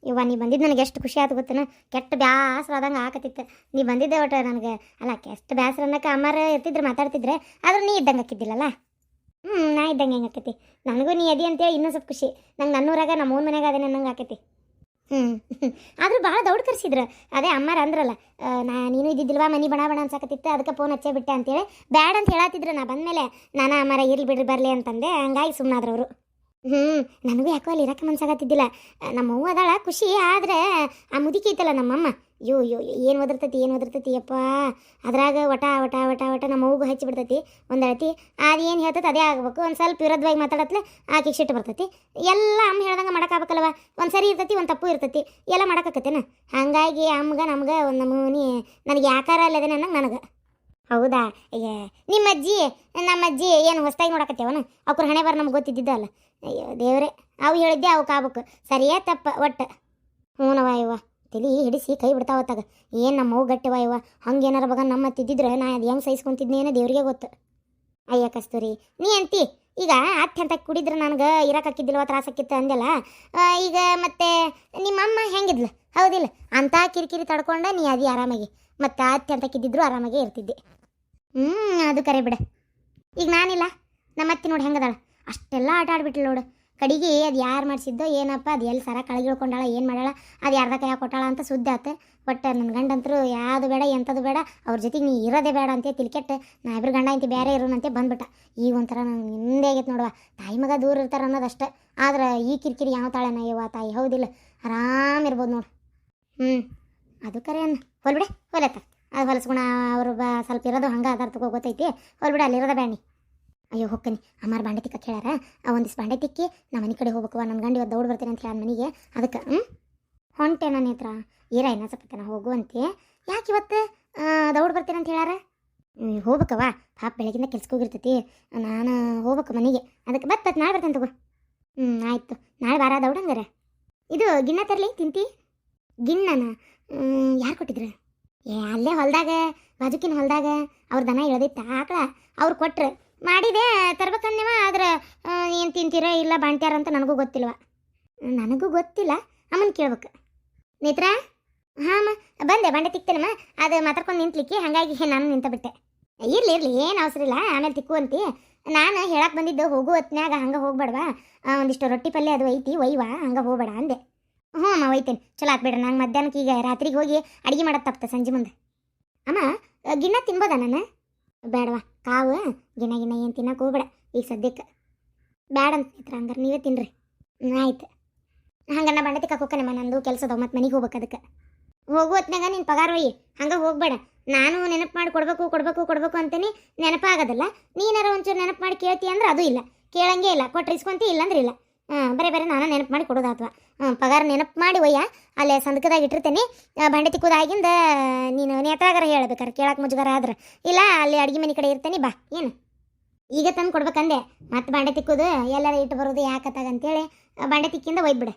ಇವ್ವ ನೀ ಬಂದಿದ್ದು ನನಗೆ ಎಷ್ಟು ಖುಷಿ ಆಯ್ತು ಗೊತ್ತೇನು. ಕೆಟ್ಟ ಬ್ಯಾಸರ ಆದಂಗೆ ಆಕತಿತ್ತು ನೀ ಬಂದಿದ್ದೆ ಒಟ್ಟು ನನಗೆ. ಅಲ್ಲ ಎಷ್ಟು ಬ್ಯಾಸರ ಅನ್ನಕ್ಕೆ ಅಮ್ಮಾರ ಇರ್ತಿದ್ರೆ ಮಾತಾಡ್ತಿದ್ರೆ, ಆದ್ರೆ ನೀ ಇದ್ದಂಗೆ ಆಕಿದ್ದಿಲ್ಲಲ್ಲ. ನಾ ಇದ್ದಂಗೆ ಹೆಂಗೆ ಆಕೈತಿ. ನನಗೂ ನೀ ಅದಿ ಅಂತೇಳಿ ಇನ್ನೂ ಸ್ವಲ್ಪ ಖುಷಿ. ನಂಗೆ ನನ್ನೂರಾಗ ನಮ್ಮ ಓನ್ ಮನ್ಯಾಗ ಅದೇ ನಂಗೆ ಆಕೈತಿ. ಹ್ಞೂ ಆದರೂ ಭಾಳ ದೌಡ್ ಕರ್ಸಿದ್ರು. ಅದೇ ಅಮ್ಮಾರ ಅಂದ್ರಲ್ಲ, ನೀನು ಇದ್ದಿದ್ದಿಲ್ವಾ ಮನೆ ಬಣ ಬಣ ಅನ್ಸಾಕತ್ತಿತ್ತು, ಅದಕ್ಕೆ ಫೋನ್ ಹಚ್ಚೇ ಬಿಟ್ಟೆ ಅಂತೇಳಿ ಬ್ಯಾಡ ಅಂತ ಹೇಳತ್ತಿದ್ರು. ನಾ ಬಂದಮೇಲೆ ನಾನು ಅಮ್ಮಾರ ಇರ್ಲಿ ಬಿಡ್ರಿ ಬರಲಿ ಅಂತಂದೆ. ಹಂಗಾಗಿ ಸುಮ್ಮನಾದ್ರವರು. ನನಗೂ ಯಾಕೋ ಅಲ್ಲಿ ಇರಕ್ಕೆ ಮನ್ಸಾಗತ್ತಿದ್ದಿಲ್ಲ. ನಮ್ಮ ಅವ್ವ ಅದಾಳ ಖುಷಿ, ಆದರೆ ಆ ಮುದುಕಿ ಐತಲ್ಲ ನಮ್ಮಮ್ಮ, ಏನು ಒದರ್ತೈತಿ ಅಪ್ಪ. ಅದ್ರಾಗ ವಟ ವಟ ವಟ ವಟ ನಮ್ಮ ಅವ್ಗೂ ಹಚ್ಚಿ ಬಿಡ್ತೈತಿ ಒಂದಳತಿ. ಅದು ಏನು ಹೇಳ್ತೈತೆ ಅದೇ ಆಗ್ಬೇಕು. ಒಂದು ಸ್ವಲ್ಪ ವಿರೋಧವಾಗಿ ಮಾತಾಡತ್ಲೆ ಆಕೆಗೆ ಸಿಟ್ಟು ಬರ್ತೈತಿ. ಎಲ್ಲ ಅಮ್ಮ ಹೇಳ್ದಂಗೆ ಮಾಡೋಕ್ಕಾಗಬೇಕಲ್ವ. ಒಂದು ಸರಿ ಇರ್ತೈತಿ, ಒಂದು ತಪ್ಪು ಇರ್ತೈತಿ, ಎಲ್ಲ ಮಾಡೋಕ್ಕಾಕತ್ತೇನ. ಹಾಗಾಗಿ ಅಮ್ಮಗೆ ನಮ್ಗೆ ಒಂದು ನಮೂನಿ ನನಗೆ ಯಾಕಾರ ಅಲ್ಲದೆ ನನಗೆ. ಹೌದಾ? ಅಯ್ಯ ನಿಮ್ಮ ಅಜ್ಜಿ ನಮ್ಮ ಅಜ್ಜಿ ಏನು ಹೊಸ್ದಾಗಿ ನೋಡಕತ್ತೇವನ? ಅವ್ರ ಹಣೆ ಬರ ನಮ್ಗೆ ಗೊತ್ತಿದ್ದಿದ್ದ ಅಲ್ಲ. ಅಯ್ಯೋ ದೇವ್ರೆ, ಅವು ಹೇಳಿದ್ದೆ ಅವು ಕಾಬೇಕು. ಸರಿಯೇ ತಪ್ಪ ಒಟ್ಟು. ಹ್ಞೂನವ ಇವ್ವ, ತಲೆ ಹಿಡಿಸಿ ಕೈ ಬಿಡ್ತಾವತ್ತಾಗ. ಏನು ನಮ್ಮ ಅವು ಗಟ್ಟಿವ ಇವ್ವ. ಹಂಗೆ ಏನಾರ ಬಗ ನಮ್ಮ ತಿದ್ದಿದ್ರೆ ನಾ ಅದು ಹೆಂಗೆ ಸಹಿಸ್ಕೊಂತಿದ್ನೇನೋ ದೇವ್ರಿಗೆ ಗೊತ್ತು. ಅಯ್ಯ ಕಸ್ತೂರಿ, ನೀ ಅಂತಿ ಈಗ ಅತ್ತೆ ಅಂತ ಕುಡಿದ್ರೆ ನನಗೆ ಇರೋಕ್ಕಾಕಿದ್ದಿಲ್ವ, ತ್ರಾಸಕ್ಕಿತ್ತು ಅಂದೆಲ್ಲ. ಈಗ ಮತ್ತೆ ನಿಮ್ಮಮ್ಮ ಹೆಂಗಿದ್ಲು ಹೌದಿಲ್ಲ? ಅಂಥ ಕಿರಿಕಿರಿ ತಡ್ಕೊಂಡೆ ನೀ ಅದಿ ಆರಾಮಾಗಿ. ಮತ್ತು ಅತ್ತೆ ಅಂತ ಕಿದ್ದಿದ್ರು ಆರಾಮಾಗೇ ಇರ್ತಿದ್ದೆ. ಅದು ಕರೆ ಬಿಡ. ಈಗ ನಾನಿಲ್ಲ, ನಮ್ಮ ಅತ್ತೆ ನೋಡಿ ಹೆಂಗದಾಳ. ಅಷ್ಟೆಲ್ಲ ಆಟ ಆಡ್ಬಿಟ್ಲು ನೋಡು. ಕಡೆಗೆ ಅದು ಯಾರು ಮಾಡಿಸಿದ್ದೋ ಏನಪ್ಪ, ಅದು ಎಲ್ಲಿ ಸರ ಕಳಗಿಳ್ಕೊಂಡಾಳ, ಏನು ಮಾಡ್ಯಾಳ, ಅದು ಯಾರ್ದ ಕೈ ಕೊಟ್ಟಾಳ ಅಂತ ಸುದ್ದಿ ಆತ. ಬಟ್ ನನ್ನ ಗಂಡಂತರೂ ಯಾವುದು ಬೇಡ ಎಂಥದ್ದು ಬೇಡ, ಅವ್ರ ಜೊತೆಗೆ ನೀ ಇರೋದೇ ಬೇಡ ಅಂತ ತಿಳ್ಕೆಟ್ಟು ನಾ ಇಬ್ಬರು ಗಂಡ ಅಂತೆ ಬೇರೆ ಇರೋನಂತೆ ಬಂದ್ಬಿಟ್ಟ. ಈಗ ಒಂಥರ ನಂಗೆ ಹಿಂದೆ ಆಗೈತೆ ನೋಡುವ. ತಾಯಿ ಮಗ ದೂರ ಇರ್ತಾರೆ ಅನ್ನೋದಷ್ಟೇ. ಆದ್ರೆ ಈ ಕಿರಿಕಿರಿ ಯಾವ ತಾಳೆನ ಇವ ತಾಯಿ ಹೌದಿಲ್ಲ, ಆರಾಮಿರ್ಬೋದು ನೋಡು. ಅದು ಕರೆ ಅನ್ನ ಹೊಲ್ಬಿಡೆ ಹೊಲತ್ತ. ಅದು ಹೊಲಸ್ಕೊಣ ಅವರು ಸ್ವಲ್ಪ ಇರೋದು ಹಂಗೆ ಅದಾರ ತಗೋ ಗೊತ್ತೈತಿ. ಹೊಲ್ಬಿಡ ಅಲ್ಲಿರೋದ ಬ್ಯಾಣಿ. ಅಯ್ಯೋ ಹೊಕ್ಕನಿ, ಅಮ್ಮಾರು ಬಾಂಡೆ ತಿಕ್ಕ ಹೇಳ್ಯಾರ. ಒಂದಿಷ್ಟು ಬಾಂಡೆ ತಿಕ್ಕಿ ನಮ್ಮ ಮನೆ ಕಡೆ ಹೋಗ್ಬೇಕು. ನನ್ನ ಗಂಡು ಇವತ್ತು ದೌಡ್ ಬರ್ತೀನಿ ಅಂತ ಹೇಳ ಮನೆಗೆ. ಅದಕ್ಕೆ ಹೊಂಟೆ ನನ್ನ ಹತ್ರ ಏರ ಏನ ಸಪ್ಪತ್ತನ ಹೋಗುವಂತೆ. ಯಾಕೆ ಇವತ್ತು ದೌಡ್ ಬರ್ತೀನಿ ಅಂತ ಹೇಳ್ಯಾರ? ಹೋಗ್ಬೇಕವ, ಪಾಪ ಬೆಳಗಿಂದ ಕೆಲ್ಸಕ್ಕೆ ಹೋಗಿರ್ತೈತಿ. ನಾನು ಹೋಗ್ಬೇಕು ಮನೆಗೆ. ಅದಕ್ಕೆ ನಾಳೆ ಬರ್ತೇನೆ ತಗೋ. ಆಯಿತು, ನಾಳೆ ಬಾರ ದೌಡಂಗಾರ. ಇದು ಗಿಣ್ಣ ತರಲಿ ತಿಂತಿ? ಗಿಣ್ಣನ ಯಾರು ಕೊಟ್ಟಿದ್ರು? ಅಲ್ಲೇ ಹೊಲದಾಗ, ಬಾಜುಕಿನ ಹೊಲದಾಗ ಅವ್ರ ದನ ಇಳ್ದಿತ್ತ ಆಕಳ, ಅವ್ರು ಕೊಟ್ರು ಮಾಡಿದೆ ತರ್ಬೇಕಂದೇವ. ಆದ್ರೆ ಏನು ತಿಂತೀರೋ ಇಲ್ಲ ಬಾಣ್ತ್ಯಾರ ಅಂತ ನನಗೂ ಗೊತ್ತಿಲ್ವ. ನನಗೂ ಗೊತ್ತಿಲ್ಲ, ಅಮ್ಮನ ಕೇಳ್ಬೇಕು. ನೇತ್ರ, ಹಾಂ ಬಂದೆ ಬಾಂಡೆ ತಿಕ್ತೇನಮ್ಮ. ಅದು ಮಾತಾಡ್ಕೊಂಡು ನಿಂತ್ಲಿಕ್ಕೆ, ಹಾಗಾಗಿ ನಾನು ನಿಂತ ಬಿಟ್ಟೆ. ಇರಲಿ ಏನು ಅವಸರ ಇಲ್ಲ, ಆಮೇಲೆ ತಿಕ್ಕುವಂತಿ. ನಾನು ಹೇಳಕ್ಕೆ ಬಂದಿದ್ದು ಹೋಗು ಹೊತ್ನ್ಯಾಗ ಹಂಗೆ ಹೋಗ್ಬೇಡವಾ, ಒಂದಿಷ್ಟು ರೊಟ್ಟಿ ಪಲ್ಯ ಅದು ಐತಿ ಒಯ್ವಾ, ಹಂಗೆ ಹೋಗ್ಬೇಡ ಅಂದೆ. ಹ್ಞೂ ಅಮ್ಮ ಒಯ್ತೇನೆ, ಚಲೋ ಆತ್ಬೇಡ್ರಿ. ನಂಗೆ ಮಧ್ಯಾಹ್ನಕ್ಕೆ ಈಗ ರಾತ್ರಿಗೆ ಹೋಗಿ ಅಡುಗೆ ಮಾಡೋದು ತಪ್ಪ ಸಂಜೆ ಮುಂದೆ. ಅಮ್ಮ ಗಿಣ್ಣ ತಿನ್ಬೋದಾ ನಾನು? ಬೇಡವಾ, ಕಾವು ಗಿಣ್ಣ ಏನು ತಿನ್ನಕ್ಕೆ ಹೋಗ್ಬೇಡ ಈಗ ಸದ್ಯಕ್ಕೆ. ಬೇಡ ಅಂತ ನೇತ್ರ, ಹಂಗಾರೆ ನೀವೇ ತಿನ್ನಿರಿ. ಆಯ್ತು, ಹಂಗೆ ನಾ ಬಂಡೆ ತಿಕ್ಕಕ್ಕೆ ಹೋಗ್ಕನಮ್ಮ, ನಂದು ಕೆಲಸದ ಮತ್ತು ಮನೆಗೆ ಹೋಗ್ಬೇಕು. ಅದಕ್ಕೆ ಹೋಗು ಹೊತ್ನಾಗ ನೀನು ಪಗಾರ ಒಯ್ಯಿ, ಹಂಗೆ ಹೋಗ್ಬೇಡ. ನಾನು ನೆನಪು ಮಾಡಿ ಕೊಡ್ಬೇಕು ಅಂತೀನಿ, ನೆನಪಾಗೋದಿಲ್ಲ. ನೀನಾರ ಒಂಚೂರು ನೆನಪು ಮಾಡಿ ಕೇಳ್ತಿ ಅಂದ್ರೆ ಅದು ಇಲ್ಲ, ಕೇಳಂಗೆ ಇಲ್ಲ. ಕೊಟ್ಟರೆ ಇಸ್ಕೊಂತಿ, ಇಲ್ಲಂದ್ರೆ ಇಲ್ಲ. ಬರೀ ನಾನು ನೆನಪು ಮಾಡಿ ಕೊಡೋದು ಅಥವಾ ಪಗಾರ ನೆನಪು ಮಾಡಿ ಒಯ್ಯ. ಅಲ್ಲೇ ಸಂದಕದಾಗ ಇಟ್ಟಿರ್ತೇನೆ. ಬಂಡೆ ತಿಕ್ಕೋದಾಗಿಂದ ನೀನು ನೇತ್ರಾಗಾರ ಹೇಳ್ಬೇಕಾರೆ, ಕೇಳಕ್ಕೆ ಮುಜುಗಾರ ಆದ್ರೆ. ಇಲ್ಲ ಅಲ್ಲಿ ಅಡುಗೆ ಮನೆ ಕಡೆ ಇರ್ತೇನೆ, ಬಾ. ಏನು ಈಗ ತಂದು ಕೊಡ್ಬೇಕಂದೆ, ಮತ್ತೆ ಬಾಂಡೆ ತಿಕ್ಕೋದು ಎಲ್ಲರ ಇಟ್ಟು ಬರೋದು ಯಾಕತ್ತಾಗಂತೇಳಿ ಬಾಂಡೆ ತಿಕ್ಕಿಂದ ಒಯ್ದುಬಿಡ.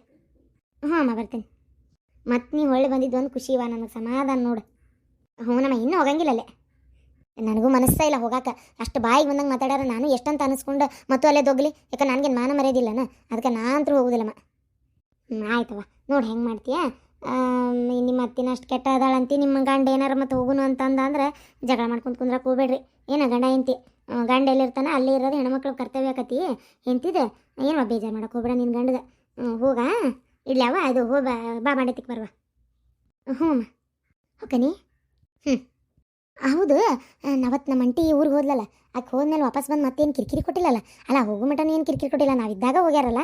ಹ್ಞೂ ಅಮ್ಮ ಬರ್ತೇನೆ. ಮತ್ತು ನೀವು ಹೊಳ್ಳಿ ಬಂದಿದ್ದು ಒಂದು ಖುಷಿ ಇವ, ನನಗೆ ಸಮಾಧಾನ ನೋಡು. ಹ್ಞೂ ನಮ್ಮ ಇನ್ನೂ ಹೋಗಂಗಿಲ್ಲಲ್ಲೇ, ನನಗೂ ಮನಸ್ಸೇ ಇಲ್ಲ ಹೋಗಾಕ. ಅಷ್ಟು ಬಾಯಿಗೆ ಬಂದಂಗೆ ಮಾತಾಡ್ಯಾರ. ನಾನು ಎಷ್ಟಂತ ಅನಿಸ್ಕೊಂಡು ಮತ್ತು ಅಲ್ಲೇ ದೊಗ್ಲಿ, ಯಾಕೆ ನನಗೇನು ಮಾನ ಮರ್ಯಾದಿಲ್ಲನ, ಅದಕ್ಕೆ ನಾನಂತರೂ ಹೋಗೋದಿಲ್ಲಮ್ಮ. ಆಯ್ತವ, ನೋಡಿ ಹೆಂಗೆ ಮಾಡ್ತೀಯ. ನಿಮ್ಮ ಅತ್ತಿನ ಅಷ್ಟು ಕೆಟ್ಟ ಅದಾಳಂತಿ, ನಿಮ್ಮ ಗಂಡ ಏನಾರ ಮತ್ತು ಹೋಗುನು ಅಂತಂದ್ರೆ ಜಗಳ ಮಾಡ್ಕೊಂಡು ಕುಂದ್ರಕ್ಕೆ ಹೋಗ್ಬೇಡ್ರಿ. ಏನ ಗಂಡ ಹೆಂಡ್ತಿ, ಗಂಡ ಎಲ್ಲಿರ್ತಾನೆ ಅಲ್ಲೇ ಇರೋದು ಹೆಣ್ಮಕ್ಳು ಕರ್ತವ್ಯ ಆಕತಿ. ಹೆಂಡ್ತಿದೆ ಏನು ಬೇಜಾರು ಮಾಡಕ್ಕೆ ಹೋಗ್ಬೇಡ ನಿನ್ನ ಗಂಡಗೆ. ಹೋಗ ಇಡ್ಲ್ಯಾವ, ಅದು ಬಾ ಬಾಂಡೆ ತಿಕ್ ಬರುವ. ಹ್ಞೂ ಅಮ್ಮ ಓಕೆನಿ. ಹೌದು, ನಾವತ್ತು ನಮ್ಮ ಅಂಟಿ ಊರಿಗೆ ಹೋದ್ಲಲ್ಲ, ಆಕೆ ಹೋದ್ಮೇಲೆ ವಾಪಸ್ ಬಂದು ಮತ್ತೇನು ಕಿರಿಕಿರಿ ಕೊಟ್ಟಿಲ್ಲಲ್ಲ. ಅಲ್ಲ ಹೋಗೋ ಮಟನೂ ಏನು ಕಿರಿಕಿರಿ ಕೊಟ್ಟಿಲ್ಲ, ನಾವಿದ್ದಾಗ ಹೋಗ್ಯಾರಲ್ಲ.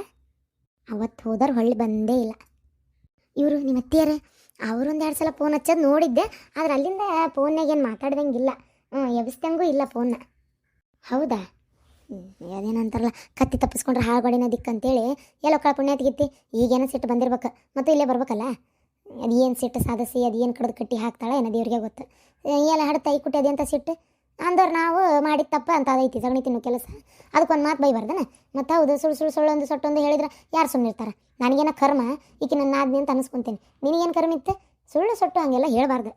ಅವತ್ತು ಹೋದವ್ರು ಹೊಳ್ಳಿ ಬಂದೇ ಇಲ್ಲ. ಇವರು ನಿಮ್ಮ ಅತ್ತಿಯಾರ ಅವರೊಂದು 2 ಸಲ ಫೋನ್ ಹಚ್ಚೋದು ನೋಡಿದ್ದೆ, ಆದರೆ ಅಲ್ಲಿಂದ ಫೋನ್ನಾಗ ಏನು ಮಾತಾಡ್ದಂಗಿಲ್ಲ. ಎಬ್ಸ್ದಂಗೂ ಇಲ್ಲ ಫೋನ್ನ. ಹೌದಾ? ಅದೇನಂತಾರಲ್ಲ, ಕತ್ತಿ ತಪ್ಪಿಸ್ಕೊಂಡ್ರೆ ಹಾಳ್ಗೊಡಿನ ದಿಕ್ಕಂತೇಳಿ ಎಲ್ಲೋ ಕಳ ಪುಣ್ಯ ತೆಗಿತಿ. ಈಗೇನೋ ಸಿಟ್ಟು ಬಂದಿರ್ಬೇಕು, ಮತ್ತು ಇಲ್ಲೇ ಬರ್ಬೇಕಲ್ಲ. ಅದೇನು ಸಿಟ್ಟು ಸಾಧಿಸಿ ಅದೇನು ಕಡ್ದು ಕಟ್ಟಿ ಹಾಕ್ತಾಳೆ ಏನೋ ದೇವ್ರಿಗೆ ಗೊತ್ತು. ಎಲ್ಲ ಹಡ ತೈ ಕುಟ್ಟಿ ಅದೇಂತ ಸಿಟ್ಟು ಅಂದವ್ರು ನಾವು ಮಾಡಿದ ತಪ್ಪ ಅಂತ ಅದೈತಿ ಸಗಣಿ ತಿನ್ನೋ ಕೆಲಸ. ಅದಕ್ಕೊಂದು ಮಾತು ಬೈಬಾರ್ದನ. ಮತ್ತು ಹೌದು, ಸುಳ್ಳು ಒಂದು ಸೊಟ್ಟೊಂದು ಹೇಳಿದ್ರೆ ಯಾರು ಸುಮ್ಮನಿರ್ತಾರೆ? ನನಗೇನ ಕರ್ಮ, ಈಕೆ ನನ್ನ ಆದ್ನಿ ಅಂತ ಅನಿಸ್ಕೊತೀನಿ. ನಿನಗೇನು ಕರ್ಮ ಇತ್ತು? ಸುಳ್ಳು ಸೊಟ್ಟು ಹಂಗೆಲ್ಲ ಹೇಳಬಾರ್ದು.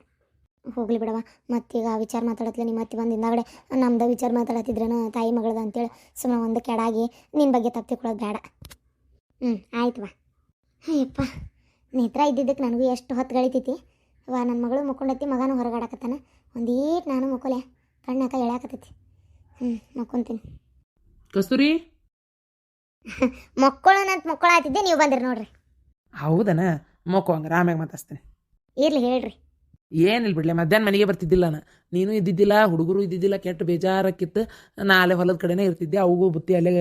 ಹೋಗ್ಲಿ ಬಿಡವ, ಮತ್ತೀಗ ವಿಚಾರ ಮಾತಾಡತ್ಲೆ ನಿಮ್ಮ ಅತ್ತಿ ಬಂದು ಹಿಂದಾಗಡೆ ನಮ್ದು ವಿಚಾರ ಮಾತಾಡತ್ತಿದ್ರೇನ ತಾಯಿ ಮಗಳದ ಅಂತೇಳಿ ಸುಮ್ಮನೆ ಒಂದು ಕೆಡಾಗಿ ನಿನ್ನ ಬಗ್ಗೆ ತಪ್ಪು ತಿಳ್ಕೊಳ್ಳೋದು ಬೇಡ. ಆಯ್ತು ಬಾ. ಅಯ್ಯಪ್ಪ, ನೇತ್ರ ಇದ್ದಿದ್ದಕ್ಕೆ ನನಗೂ ಎಷ್ಟು ಹೊತ್ತು ಗಳಿತೈತಿ. ನನ್ನ ಮಗಳು ಮುಕ್ಕೊಂಡೈತಿ, ಮಗನೂ ಹೊರಗಾಡಕತ್ತಾನ. ಒಂದೀಟ್ ನಾನು ಮುಕ್ಕೊಲೆ ಕಣ್ಣಾಕ ಎಳ್ಯಾಕತ್ತೈತಿ. ಮಕ್ಕೊಂತೀನಿ. ಕಸ್ತೂರಿ ಮಕ್ಕಳನ್ನಂತ ಮಕ್ಕಳಾತಿದ್ದೆ, ನೀವು ಬಂದಿರಿ ನೋಡ್ರಿ. ಹೌದನ? ಮಕ್ಕೋ ಹಂಗಾರೆ ಆಮ್ಯಾಗ ಮಾತಾಡ್ತೇನೆ. ಇರ್ಲಿ ಹೇಳ್ರಿ. ಏನಿಲ್ಲ ಬಿಡ್ಲೆ, ಮಧ್ಯಾಹ್ನ ಮನೆಗೆ ಬರ್ತಿದ್ದಿಲ್ಲ ನಾನು. ನೀನು ಇದ್ದಿದ್ದಿಲ್ಲ, ಹುಡುಗರು ಇದ್ದಿದ್ದಿಲ್ಲ, ಕೆಟ್ಟ ಬೇಜಾರಕ್ಕಿತ್ತು. ನಾ ಅಲ್ಲೇ ಹೊಲದ ಕಡೆನೇ ಇರ್ತಿದ್ದೆ. ಅವು ಬುತ್ತಿ ಅಲ್ಲೇ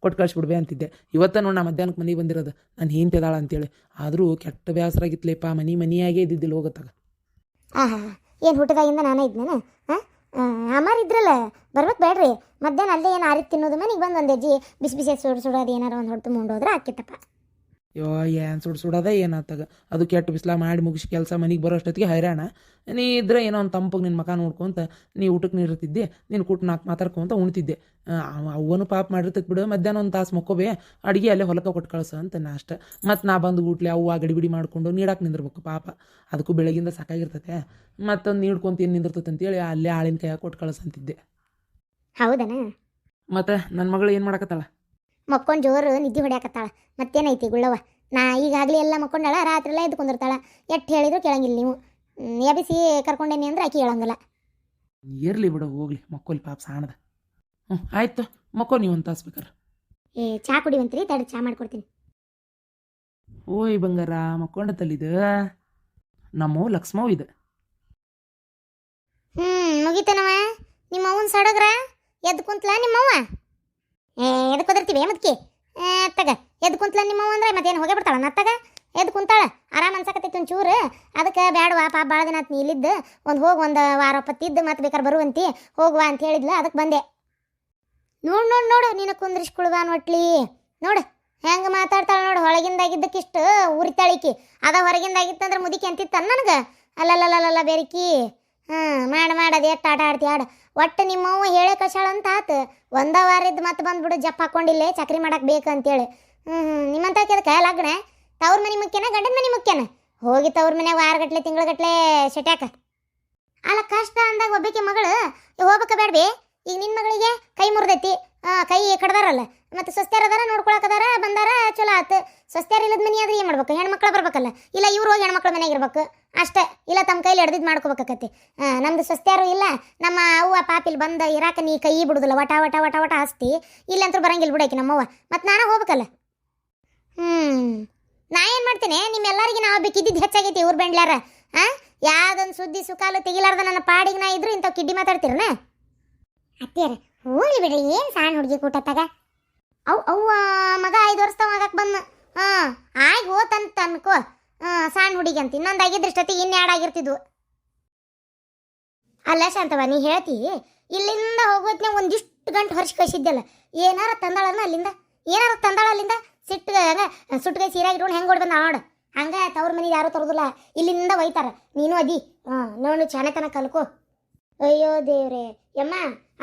ಕೊಟ್ಟು ಕಳಿಸ್ಬಿಡ್ಬೇ ಅಂತಿದ್ದೆ. ಇವತ್ತ ನೋಡಿ ನಾ ಮಧ್ಯಾಹ್ನಕ್ಕೆ ಮನೆಗೆ ಬಂದಿರೋದು, ನಾನು ಹಿಂತಿದಾಳ ಅಂತೇಳಿ. ಆದರೂ ಕೆಟ್ಟ ಬೇಸರಾಗಿತ್ಲೇಪ್ಪ, ಮನೆಯಾಗೇ ಇದ್ದಿದ್ದಿಲ್ಲ ಹೋಗತ್ತಾಗ. ಏನು ಹುಟ್ಟದಾಗಿಂದ ನಾನೇ ಇದ್ನೇನ? ಅಮ್ಮಾರು ಇದ್ರಲ್ಲ, ಬರ್ಬೇಕು ಬೇಡ್ರಿ. ಮಧ್ಯಾಹ್ನ ಅಲ್ಲೇ ಏನು ಆರಿತ್ತು ತಿನ್ನೋದು, ಮನೆಗೆ ಬಂದು ಒಂದು ಹೆಜ್ಜೆ ಬಿಸಿ ಬಿಸಿ ಸುಡೋದು ಏನಾರು ಒಂದು ಹೊಡೆದು ಮುಂಡೋದ್ರೆ ಆಕಿತ್ತಪ್ಪ. ಯೋ ಏನು ಸುಡ್ಸೋದ ಏನಾತಾಗ, ಅದು ಕೆಟ್ಟ ಬಿಸಿಲ ಮಾಡಿ ಮುಗಿಸಿ ಕೆಲಸ ಮನೆಗೆ ಬರೋ ಅಷ್ಟೊತ್ತಿಗೆ ಹೈರಾಣ. ನೀ ಇದ್ರೆ ಏನೋ ಒಂದು ತಂಪಗೆ ನಿನ್ನ ಮಕ ನೋಡ್ಕೊಂತ ನೀ ಊಟಕ್ಕೆ ನೀಡಿರ್ತಿದ್ದೆ, ನೀನು ಕೂಟ ನಾಲ್ಕು ಮಾತಾಡ್ಕೊಂತ ಉಣ್ತಿದ್ದೆ. ಅವನು ಪಾಪ ಮಾಡಿರ್ತೈತೆ ಬಿಡು, ಮಧ್ಯಾಹ್ನ ಒಂದು ತಾಸು ಮಕ್ಕೋಬೇ, ಅಡುಗೆ ಅಲ್ಲೇ ಹೊಲಕ್ಕೆ ಕೊಟ್ಟು ಕಳ್ಸ ಅಂತ ನಾ ಅಷ್ಟೆ. ಮತ್ತು ನಾ ಬಂದು ಊಟ್ಲೆ ಅವ್ವ ಗಡಿಬಿಡಿ ಮಾಡ್ಕೊಂಡು ನೀಡಕ್ಕೆ ನಿಂದಿರ್ಬೇಕು ಪಾಪ. ಅದಕ್ಕೂ ಬೆಳಗಿಂದ ಸಾಕಾಗಿರ್ತೈತೆ, ಮತ್ತೊಂದು ನೀಡ್ಕೊಂತ ಏನು ನಿಂದಿರ್ತೈತೆ ಅಂತೇಳಿ ಅಲ್ಲೇ ಆಳಿನ ಕೈಯಾಗ ಕೊಟ್ಟು ಕಳ್ಸಂತಿದ್ದೆ. ಹೌದನ? ಮತ್ತು ನನ್ನ ಮಗಳು ಏನು ಮಾಡಕತ್ತಾಳ? ಮಕ್ಕೊಂಡು ಜೋರು ನಿದ್ದೆ ಹೊಡ್ಯಾಕತ್ತಾಳ. ಮತ್ತೇನೈತಿ ಗುಳ್ಳವ, ನಾ ಈಗಾಗಲೇ ಎಲ್ಲ ಮಕ್ಕೊಂಡಾಳ, ರಾತ್ರಿ ಎಲ್ಲ ಎದ್ಕೊಂಡಿರ್ತಾಳ. ಎಷ್ಟು ಹೇಳಿದ್ರು ಕೇಳಂಗಿಲ್ಲ ನೀವು. ಎಬಿಸಿ ಕರ್ಕೊಂಡೇನಿ ಅಂದ್ರೆ ಆಕೆ ಹೇಳಂಗಿಲ್ಲ. ಇರಲಿ ಬಿಡು, ಹೋಗ್ಲಿ ಮಕ್ಕೋಲಿ ಪಾಪ ಸಾಣದ. ಆಯ್ತು ಮಕ್ಕೋ, ನೀವು ಒಂದು ತಾಸು ಬೇಕಾರೆ. ಚಹಾ ಕುಡಿವಂತ್ರಿ, ತಡಿ ಚಹಾ ಮಾಡ್ಕೊಡ್ತೀನಿ. ಓಯ್ ಬಂಗಾರ, ಮಕ್ಕೊಂಡತ್ತಲ್ಲಿದು ನಮ್ಮವು ಲಕ್ಷ್ಮವ್ ಇದು. ಮುಗಿತನವ ನಿಮ್ಮ ಅವನ್ ಸಡಗ್ರ ಎದ್ದು ಕುಂತ್ಲ ನಿಮ್ಮವ್ವ. ಎದ್ದು ಕುದಿರ್ತೀವಿ ಮದ್ಕಿ ತಗ ಎದ್ದು ಕುಂತ್ಲ ನಿಮ್ಮವ್ವ ಅಂದ್ರೆ ಮತ್ತೇನು ಹೋಗೇ ಬಿಡ್ತಾಳ ನತ್ತಾಗ. ಎದ್ದು ಕುಂತಾಳ, ಆರಾಮ್ ಅನ್ಸಕತ್ತೈತಿ ಒಂಚೂರು. ಅದಕ್ಕೆ ಬ್ಯಾಡವಾ ಪಾಪ ಭಾಳ ದಿನ ಆತ್ ನೀ ಇಲ್ಲಿದ್ದು, ಒಂದು ಹೋಗಿ ಒಂದು ವಾರ ಒಪ್ಪತ್ತಿದ್ದು ಮತ್ತೆ ಬೇಕಾದ್ರೆ ಬರುವಂತಿ, ಹೋಗುವ ಅಂತ ಹೇಳಿದ್ಲ. ಅದಕ್ಕೆ ಬಂದೆ. ನೋಡು ನೀನು ಕುಂದ್ರಿಸ್ಕೊಳ್ವಾ ನೋಟ್ಲಿ. ನೋಡು ಹೆಂಗೆ ಮಾತಾಡ್ತಾಳ ನೋಡು. ಹೊಳಗಿಂದಾಗಿದ್ದಕ್ಕಿಷ್ಟು ಉರಿತಾಳಿಕಿ, ಅದ ಹೊರಗಿಂದಾಗಿತ್ತಂದ್ರೆ ಮುದಿಕಿ ಅಂತಿತ್ತ ನನಗೆ. ಅಲ್ಲಲ್ಲಲ್ಲ ಬೇರಿಕಿ. ಮಾಡು ಎಷ್ಟು ಆಟ ಆಡ್ತಿ ಆಡ. ಒಟ್ಟು ನಿಮ್ಮವ್ವ ಹೇಳೇ ಕಷಾಳ ಅಂತ ಆತು. ಒಂದ ವಾರ ಇದ್ದು ಮತ್ತೆ ಬಂದ್ಬಿಡು ಜಪ್ಪ ಹಾಕೊಂಡಿಲ್ಲೇ ಚಕ್ರಿ ಮಾಡಕ್ಕೆ ಬೇಕು ಅಂತೇಳಿ. ನಿಮ್ಮಂತ ಅದಕ್ಕೆ ಲಗ್ನ ತವ್ರ ಮನೆ ಮುಖ್ಯನ ಗಂಡನ ಮನೆ ಮುಖ್ಯನ? ಹೋಗಿ ತವ್ರ ಮನೆ ವಾರಗಟ್ಲೆ ತಿಂಗಳಗಟ್ಲೆ ಶಟ್ಯಾಕ. ಅಲ್ಲ ಕಷ್ಟ ಅಂದಾಗ ಒಬ್ಬಕ್ಕೆ ಮಗಳು ಹೋಗ್ಬೇಕ ಬೇಡ್ಬಿ. ಈಗ ನಿನ್ನ ಮಗಳಿಗೆ ಕೈ ಮುರಿದೈತಿ, ಕೈ ಕಡ್ದಾರಲ್ಲ, ಮತ್ತು ಸ್ವಸ್ತ್ಯಾರ ಅದಾರ ನೋಡ್ಕೊಳಕದಾರ, ಬಂದಾರ ಚಲೋ ಆತು. ಸ್ವಸ್ತ್ಯಾರ ಇಲ್ಲದ ಮನೆ ಆದ್ರೆ ಏನು ಮಾಡ್ಬೇಕು? ಹೆಣ್ಮಕ್ಳು ಬರ್ಬೇಕಲ್ಲ, ಇಲ್ಲ ಇವ್ರು ಹೋಗಿ ಹೆಣ್ಮಕ್ಳ ಮನೆಗೆ ಇರ್ಬೇಕು ಅಷ್ಟೇ. ಇಲ್ಲ ತಮ್ಮ ಕೈಲಿ ಹಿಡ್ದಿದ್ದು ಮಾಡ್ಕೋಬೇಕಾಕತಿ. ನಮ್ದು ಸ್ವಸ್ತ್ಯಾರು ಇಲ್ಲ, ನಮ್ಮ ಅವ್ವ ಪಾಪಿಲ್ ಬಂದ ಇರಾಕ ನೀ ಕೈ ಬಿಡುದಿಲ್ಲ, ವಟ ವಟ ವಟ ವಟ ಆಸ್ತಿ ಇಲ್ಲಂತೂ ಬರಂಗಿಲ್ಲ ಬಿಡಾಕಿ ನಮ್ಮವ್ವ. ಮತ್ತು ನಾನು ಹೋಗ್ಬೇಕಲ್ಲ. ನಾ ಏನು ಮಾಡ್ತೇನೆ, ನಿಮ್ಮೆಲ್ಲರಿಗೆ ನಾವು ಬೇಕಿದ್ದಿದ್ದು ಹೆಚ್ಚಾಗೈತಿ ಇವ್ರು ಬೆಂಡ್ಲಾರ. ಯಾವ್ದೊಂದು ಸುದ್ದಿ ಸುಖಾಲು ತೆಗಿಲಾರ್ದ ನನ್ನ ಪಾಡಿಗೆ ನಾ ಇದ್ರು ಇಂಥವು ಕಿಡ್ಡಿ ಮಾತಾಡ್ತೀರನ? ಅತ್ತಿಯಾರ ಹೋಗ್ಲಿ ಬಿಡ್ರಿ, ಏನು ಸಣ್ಣ ಹುಡುಗಿ ಕೂಟತ್ತಾಗ. ಅವ್ವ ಮಗ 5 ವರ್ಷದ ಮಗಕ್ಕೆ ಬಂದು ಆಯ್ತು ಹೋತಂತ ಅನ್ಕೋ. ಸಣ್ಣ ಹುಡುಗಿ ಅಂತ ಇನ್ನೊಂದು ಆಗಿದ್ರಷ್ಟೊತ್ತಿಗೆ ಇನ್ನೆರಡಾಗಿರ್ತಿದ್ವು. ಅಲ್ಲ ಶಾಂತವ, ನೀ ಹೇಳ್ತಿ ಇಲ್ಲಿಂದ ಹೋಗೋತ್ನೇ ಒಂದಿಷ್ಟು ಗಂಟೆ ಹೊರಸಿ ಕಳಿಸಿದ್ದೆಲ್ಲ, ಏನಾರ ತಂದಾಳನ್ನ ಅಲ್ಲಿಂದ, ಏನಾರ ತಂದಾಳ ಅಲ್ಲಿಂದ. ಸುಟ್ಟಗೈ ಸೀರಾಗಿ ಇಟ್ಕೊಂಡು ಹೆಂಗೆ ಓಡಿ ಬಂದ ನೋಡು. ಹಂಗೆ ತವ್ರ ಮನೆಗೆ ಯಾರೂ ತರೋದಿಲ್ಲ, ಇಲ್ಲಿಂದ ಒಯ್ತಾರ. ನೀನು ಅದಿ ನೋಡು ಚಾಣೆತನ ಕಲ್ಕೋ. ಅಯ್ಯೋ ದೇವ್ರೆ ಯಮ್ಮ,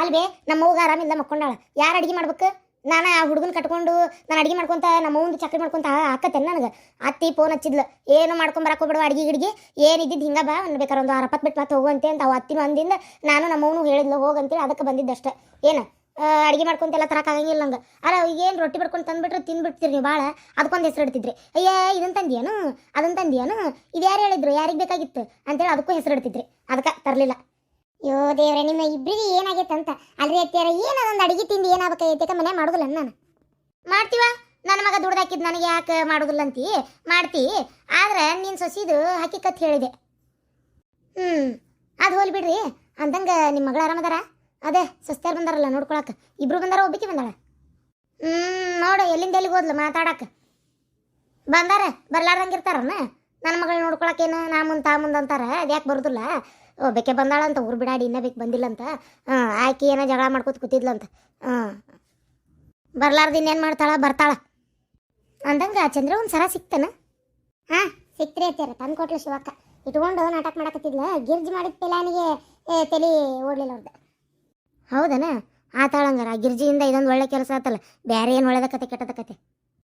ಅಲ್ವೇ ನಮ್ಮವ್ಗ ಆರಾಮಿಲ್ಲ ಮಕ್ಕೊಂಡಾಳ. ಯಾರು ಅಡುಗೆ ಮಾಡ್ಬೇಕು? ನಾನು ಆ ಹುಡುಗನ ಕಟ್ಕೊಂಡು ನಾನು ಅಡುಗೆ ಮಾಡ್ಕೊತ ನಮ್ಮವ್ವಂದು ಚಕ್ರಿ ಮಾಡ್ಕೊತ ಹಾಕತ್ತೇನೆ. ನನಗೆ ಅತ್ತಿ ಫೋನ್ ಹಚ್ಚಿದ್ಲು, ಏನು ಮಾಡ್ಕೊಂಬರಾಕೋಬಿಡುವ ಅಡುಗೆ ಗಿಡಿಗೆ, ಏನಿದ್ದಿದ್ದು ಹಿಂಗೆ ಬಾ ಒಂದು ಬೇಕಾರೆ ಒಂದು 6 ಬಿಟ್ಟು ಮತ್ತೆ ಹೋಗುವಂತೆ ಅಂತ. ಅವು ಅತ್ತಿನೂ ಅಂದಿಂದ, ನಾನು ನಮ್ಮವನು ಹೇಳಿದ್ಲು ಹೋಗಂತೇಳಿ, ಅದಕ್ಕೆ ಬಂದಿದ್ದಷ್ಟೆ. ಏನು ಅಡುಗೆ ಮಾಡ್ಕೊಂತೆಲ್ಲ ತರಕಾಗಂಗಿಲ್ಲ ನಂಗೆ. ಅಲ್ಲ ಈಗೇನು ರೊಟ್ಟಿ ಬಡ್ಕೊಂಡು ತಂದುಬಿಟ್ರೆ ತಿಂದ್ಬಿಡ್ತೀರಿ ನೀವು ಭಾಳ. ಅದಕ್ಕೊಂದು ಹೆಸರು ಇಡ್ತಿದ್ರಿ. ಅಯ್ಯ ಇದನ್ನು ತಂದಿಯೇನು, ಅದನ್ನು ತಂದಿಯೇನು, ಇದು ಯಾರು ಹೇಳಿದ್ರು, ಯಾರಿಗೆ ಬೇಕಾಗಿತ್ತು ಅಂತೇಳಿ ಅದಕ್ಕೂ ಹೆಸರು ಇಡ್ತಿದ್ರಿ. ಅದಕ್ಕೆ ತರಲಿಲ್ಲ. ಯೋ ದೇವ್ರೆ, ನಿಮ್ಮ ಇಬ್ಬರಿಗೆ ಏನಾಗೈತೆ ಅಂತ. ಅಲ್ರಿ ಅತ್ತಿಯಾರ, ಏನದೊಂದು ಅಡುಗೆ ತಿಂದು ಏನಾಗಬೇಕೈತೆ? ಮನೆ ಮಾಡೋದಿಲ್ಲ ನಾನು ಮಾಡ್ತೀವ. ನನ್ನ ಮಗ ದುಡ್ದಾಕಿದ್ದು ನನಗೆ ಯಾಕೆ ಮಾಡೋದಿಲ್ಲ ಅಂತಿ? ಮಾಡ್ತಿ. ಆದ್ರೆ ನೀನು ಸೊಸಿದು ಹಕ್ಕಿಕತ್ ಹೇಳಿದೆ. ಅದು ಹೋಲಿ ಬಿಡ್ರಿ. ಅಂದಂಗೆ ನಿಮ್ಮ ಮಗಳು ಆರಾಮದಾರ? ಅದೇ ಸಸ್ತ್ಯಾರು ಬಂದಾರಲ್ಲ ನೋಡ್ಕೊಳಕ್ಕೆ, ಇಬ್ರು ಬಂದಾರ, ಒಬ್ಬಕ್ಕೆ ಬಂದಾಳ. ನೋಡು ಎಲ್ಲಿಂದ ಎಲ್ಲಿಗೆ ಹೋದ್ಲು ಮಾತಾಡಕ್ಕೆ. ಬಂದಾರ ಬರ್ಲಾರ್ದಂಗೆ ಇರ್ತಾರನ್ನ ನನ್ನ ಮಗಳು ನೋಡ್ಕೊಳಕ್ಕೇನು ನಾ ಮುಂದೆ ಅಂತಾರೆ. ಅದು ಯಾಕೆ ಬರೋದಿಲ್ಲ? ಬೇಕೆ ಬಂದಾಳಂತ ಊರು ಬಿಡಾಡಿ ಇನ್ನೂ ಬೇಕು ಬಂದಿಲ್ಲ ಅಂತ. ಆಕೆ ಏನೋ ಜಗಳ ಮಾಡ್ಕೊತ ಕೂತಿದ್ಲಂತ. ಬರ್ಲಾರ್ದು ಇನ್ನೇನು ಮಾಡ್ತಾಳ, ಬರ್ತಾಳ ಅಂದಂಗೆ. ಚಂದ್ರ ಒಂದು ಸರ ಸಿಕ್ತಾನ? ಸಿಕ್ತ್ರಿ ಅತ್ಯಾರ, ತಂದು ಕೊಟ್ಲು ಶಿವಕ್ಕ. ಇಟ್ಕೊಂಡು ನಾಟಕ ಮಾಡಕತ್ತಿದ್ಲ. ಗಿರ್ಜಿ ಮಾಡಿದ ಪೆಲಾನಿಗೆ ತಲೆ ಓಡ್ಲಿಲ್ಲ ಅವ್ರದ್ದು. ಹೌದನ? ಆತಾಳಂಗಾರ ಗಿರ್ಜಿಯಿಂದ ಇದೊಂದು ಒಳ್ಳೆ ಕೆಲಸ ಆತಲ್ಲ. ಬೇರೆ ಏನು ಒಳ್ಳೆದ ಕತೆ ಕೆಟ್ಟದ ಕತೆ.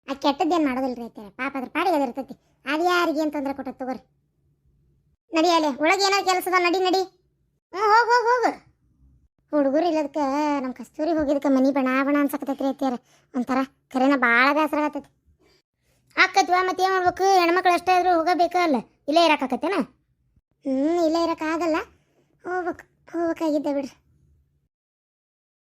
ಆ ಕೆಟ್ಟದ್ದೇನು ಮಾಡೋದಿಲ್ಲ ರೀ ಅತ್ಯಾರ, ಪಾಪ ಅದ್ರ ಪಾಡಿಗೆ ಅದಿರ್ತೈತಿ. ಅದು ಯಾರಿಗೆ ಅಂತಂದ್ರೆ ಕೊಟ್ಟ ತಗೋರಿ. ನಡಿಯಲ್ಲೇ ಒಳಗೆ ಏನೋ ಕೆಲಸದ, ನಡಿ. ಹೋಗು. ಹುಡುಗರು ಇಲ್ಲದಕ್ಕೆ ನಮ್ಮ ಕಸ್ತೂರಿ ಹೋಗಿದ್ದಕ್ಕೆ ಮನಿ ಬಣ ಅನ್ಸಕತೈತ್ರಿ ಅತ್ಯಾರ. ಒಂಥರ ಕರೆನ ಭಾಳ ಬೇಸರ ಆಗತೈತಿ. ಆಕತ್ವಾ ಮತ್ತೆ ಏನು ಮಾಡ್ಬೇಕು, ಹೆಣ್ಮಕ್ಳು ಅಷ್ಟೇ ಆದರೂ ಹೋಗಬೇಕಲ್ಲ, ಇಲ್ಲೇ ಇರೋಕ್ಕಾಕತ್ತೇನ? ಇಲ್ಲೇ ಇರೋಕ್ಕಾಗಲ್ಲ, ಹೋಗ್ಬೇಕಾಗಿದ್ದೆ ಬಿಡ್ರಿ.